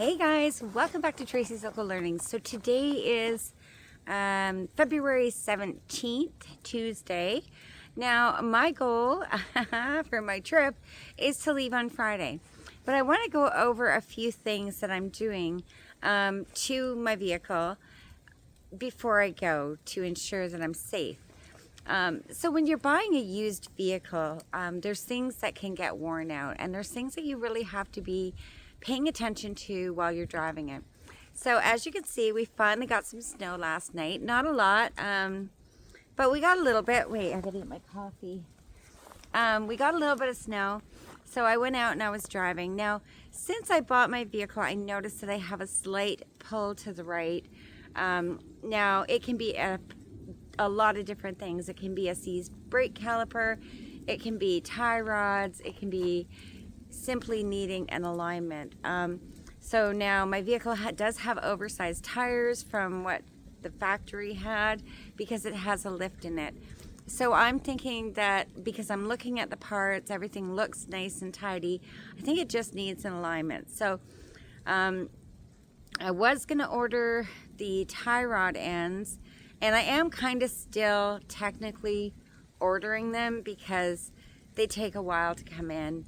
Hey guys, welcome back to Tracy's Local Learning. So today is February 17th, Tuesday. Now my goal for my trip is to leave on Friday. But I want to go over a few things that I'm doing to my vehicle before I go to ensure that I'm safe. So when you're buying a used vehicle, there's things that can get worn out, and there's things that you really have to be paying attention to while you're driving it. So as you can see, we finally got some snow last night. Not a lot, but we got a little bit. Wait, I gotta eat my coffee. We got a little bit of snow, so I went out and I was driving. Now, since I bought my vehicle, I noticed that I have a slight pull to the right. Now, it can be a lot of different things. It can be a seized brake caliper, it can be tie rods, it can be simply needing an alignment. So now my vehicle does have oversized tires from what the factory had because it has a lift in it. So I'm thinking that because I'm looking at the parts, everything looks nice and tidy, I think it just needs an alignment. So I was going to order the tie rod ends, and I am kind of still technically ordering them because they take a while to come in.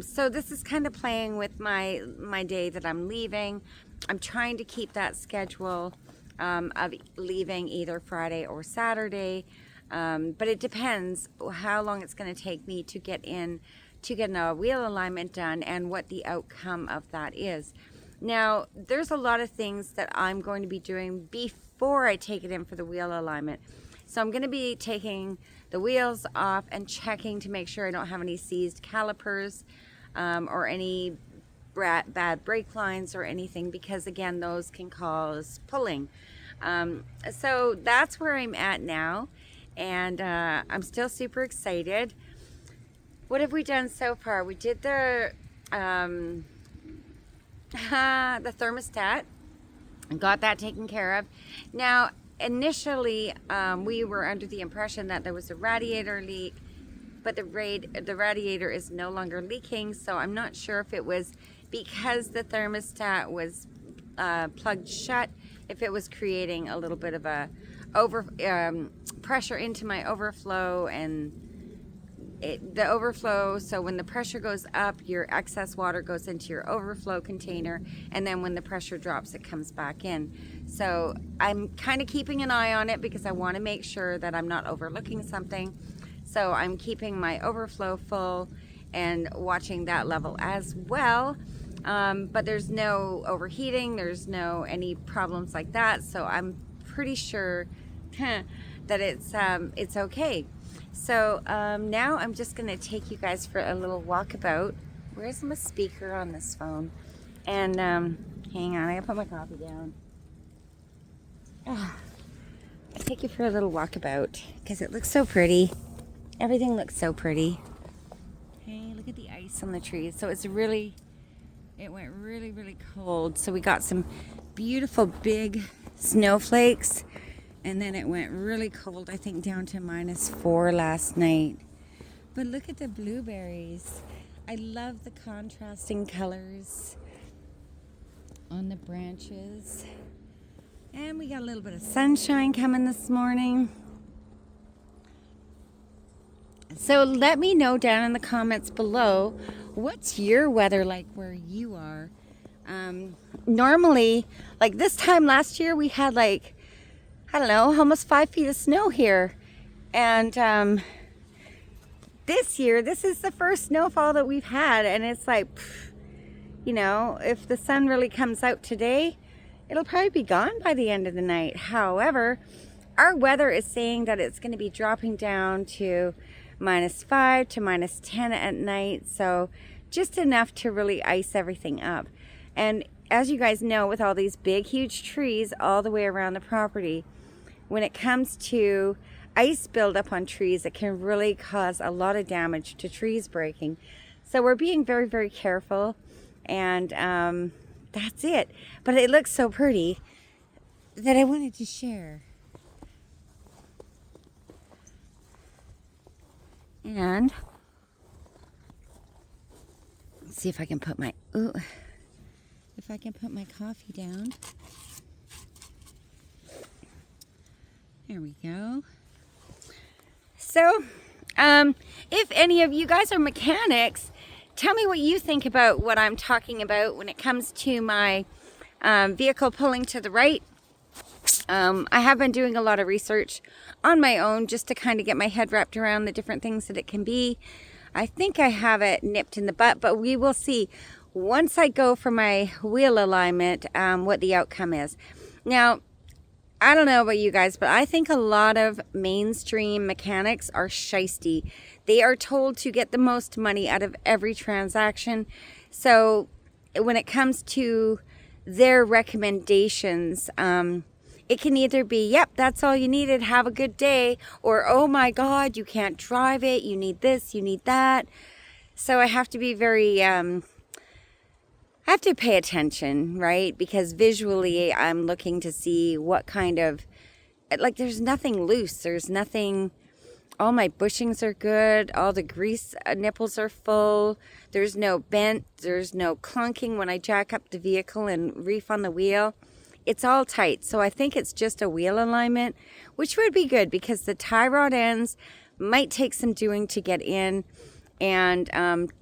So this is kind of playing with my day that I'm leaving. I'm trying to keep that schedule of leaving either Friday or Saturday. But it depends how long it's going to take me to get a wheel alignment done and what the outcome of that is. Now, there's a lot of things that I'm going to be doing before I take it in for the wheel alignment. So I'm going to be taking the wheels off and checking to make sure I don't have any seized calipers or any bad brake lines or anything, because again, those can cause pulling. So that's where I'm at now, and I'm still super excited. What have we done so far? We did the thermostat and got that taken care of. Now, initially, we were under the impression that there was a radiator leak, but the radiator is no longer leaking, so I'm not sure if it was because the thermostat was plugged shut, if it was creating a little bit of a pressure into my overflow, and the overflow, so when the pressure goes up, your excess water goes into your overflow container, and then when the pressure drops, it comes back in. So I'm kind of keeping an eye on it because I want to make sure that I'm not overlooking something. So I'm keeping my overflow full and watching that level as well. But there's no overheating, there's no any problems like that, so I'm pretty sure that it's okay. So now I'm just going to take you guys for a little walkabout. Where's my speaker on this phone? And hang on, I gotta put my coffee down. I'll take you for a little walkabout because it looks so pretty. Everything looks so pretty. Hey, look at the ice on the trees. So it went really cold. So we got some beautiful big snowflakes. And then it went really cold, I think down to -4 last night. But look at the blueberries. I love the contrasting colors on the branches. And we got a little bit of sunshine coming this morning. So let me know down in the comments below, what's your weather like where you are? Normally, like this time last year, we had like, I don't know, almost 5 feet of snow here. And this year, this is the first snowfall that we've had. And it's like, you know, if the sun really comes out today, it'll probably be gone by the end of the night. However, our weather is saying that it's going to be dropping down to -5 to -10 at night. So just enough to really ice everything up. And as you guys know, with all these big, huge trees all the way around the property, when it comes to ice buildup on trees, it can really cause a lot of damage to trees breaking. So we're being very careful, and that's it. But it looks so pretty that I wanted to share. And let's see if I can put my if I can put my coffee down. There we go. So, if any of you guys are mechanics, tell me what you think about what I'm talking about when it comes to my vehicle pulling to the right. I have been doing a lot of research on my own just to kind of get my head wrapped around the different things that it can be. I think I have it nipped in the butt, but we will see once I go for my wheel alignment what the outcome is. Now, I don't know about you guys, but I think a lot of mainstream mechanics are shysty. They are told to get the most money out of every transaction. So when it comes to their recommendations, it can either be, yep, that's all you needed, have a good day, or, oh my God, you can't drive it, you need this, you need that. So I have to be very, I have to pay attention, right? Because visually I'm looking to see what kind of, like, there's nothing loose, there's nothing, all my bushings are good, all the grease nipples are full, there's no bent, there's no clunking when I jack up the vehicle and reef on the wheel. It's all tight, so I think it's just a wheel alignment, which would be good because the tie rod ends might take some doing to get in and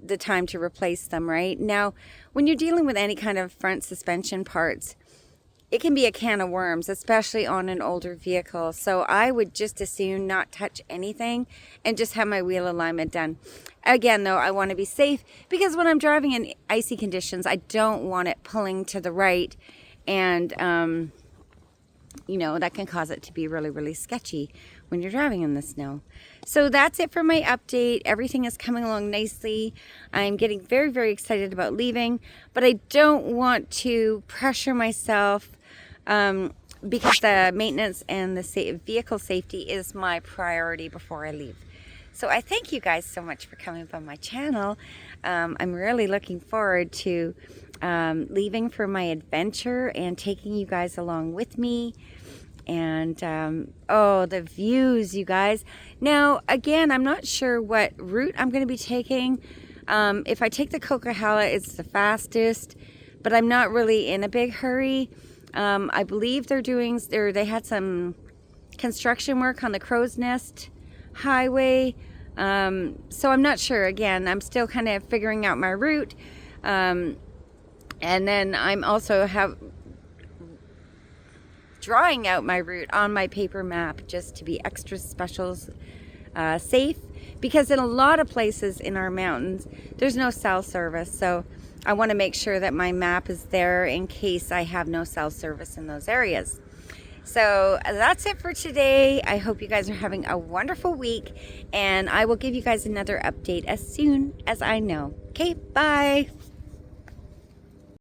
the time to replace them, right? Now, when you're dealing with any kind of front suspension parts, it can be a can of worms, especially on an older vehicle. So I would just as soon not touch anything and just have my wheel alignment done. Again, though, I want to be safe because when I'm driving in icy conditions, I don't want it pulling to the right. And, you know, that can cause it to be really, really sketchy when you're driving in the snow. So that's it for my update. Everything is coming along nicely. I'm getting very, very excited about leaving, but I don't want to pressure myself because the maintenance and the vehicle safety is my priority before I leave. So I thank you guys so much for coming by my channel. I'm really looking forward to leaving for my adventure and taking you guys along with me. And oh, the views, you guys. Now, again, I'm not sure what route I'm going to be taking. If I take the Coquihalla, it's the fastest, but I'm not really in a big hurry. I believe they had some construction work on the Crow's Nest Highway. So I'm not sure. Again, I'm still kind of figuring out my route. And then I'm also drawing out my route on my paper map just to be extra special safe, because in a lot of places in our mountains there's no cell service, so I want to make sure that my map is there in case I have no cell service in those areas. So that's it for today. I hope you guys are having a wonderful week, and I will give you guys another update as soon as I know. Okay, bye.